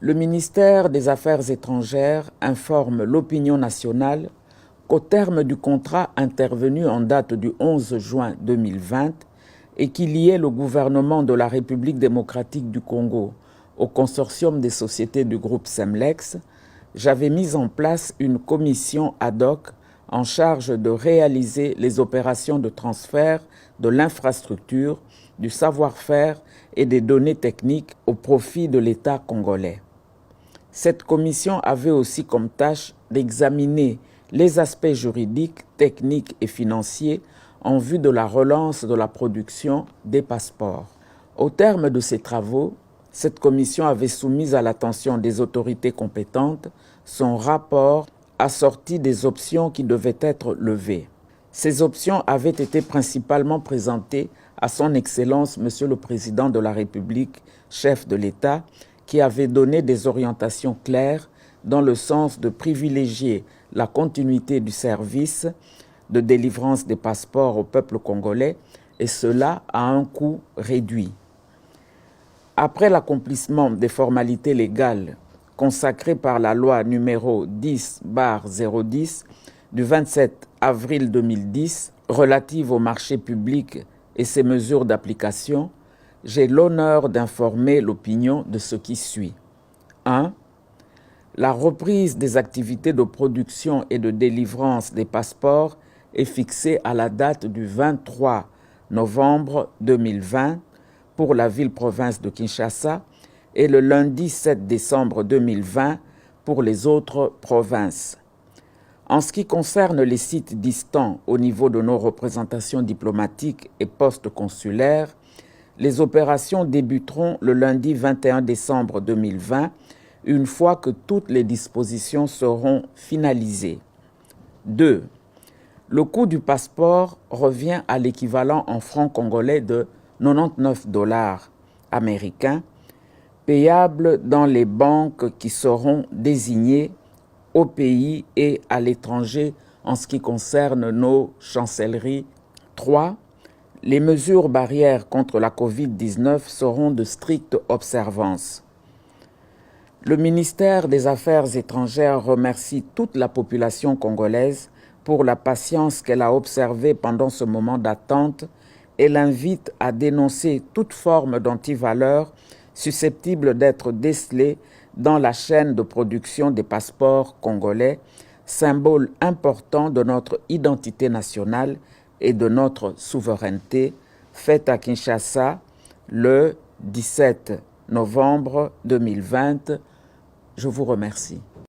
Le ministère des Affaires étrangères informe l'opinion nationale qu'au terme du contrat intervenu en date du 11 juin 2020 et qui liait le gouvernement de la République démocratique du Congo au consortium des sociétés du groupe Semlex, j'avais mis en place une commission ad hoc en charge de réaliser les opérations de transfert de l'infrastructure, du savoir-faire et des données techniques au profit de l'État congolais. Cette commission avait aussi comme tâche d'examiner les aspects juridiques, techniques et financiers en vue de la relance de la production des passeports. Au terme de ces travaux, cette commission avait soumis à l'attention des autorités compétentes son rapport assorti des options qui devaient être levées. Ces options avaient été principalement présentées à son Excellence Monsieur le Président de la République, chef de l'État, qui avait donné des orientations claires dans le sens de privilégier la continuité du service de délivrance des passeports au peuple congolais, et cela à un coût réduit. Après l'accomplissement des formalités légales consacrées par la loi numéro 10/010 du 27 avril 2010 relative au marché public et ses mesures d'application, j'ai l'honneur d'informer l'opinion de ce qui suit. 1. La reprise des activités de production et de délivrance des passeports est fixée à la date du 23 novembre 2020 pour la ville-province de Kinshasa et le lundi 7 décembre 2020 pour les autres provinces. En ce qui concerne les sites distants au niveau de nos représentations diplomatiques et postes consulaires, les opérations débuteront le lundi 21 décembre 2020, une fois que toutes les dispositions seront finalisées. 2. Le coût du passeport revient à l'équivalent en francs congolais de 99 $ américains, payables dans les banques qui seront désignées au pays et à l'étranger en ce qui concerne nos chancelleries. 3. Les mesures barrières contre la COVID-19 seront de stricte observance. Le ministère des Affaires étrangères remercie toute la population congolaise pour la patience qu'elle a observée pendant ce moment d'attente et l'invite à dénoncer toute forme d'antivaleur susceptible d'être décelée dans la chaîne de production des passeports congolais, symbole important de notre identité nationale et de notre souveraineté, faite à Kinshasa le 17 novembre 2020. Je vous remercie.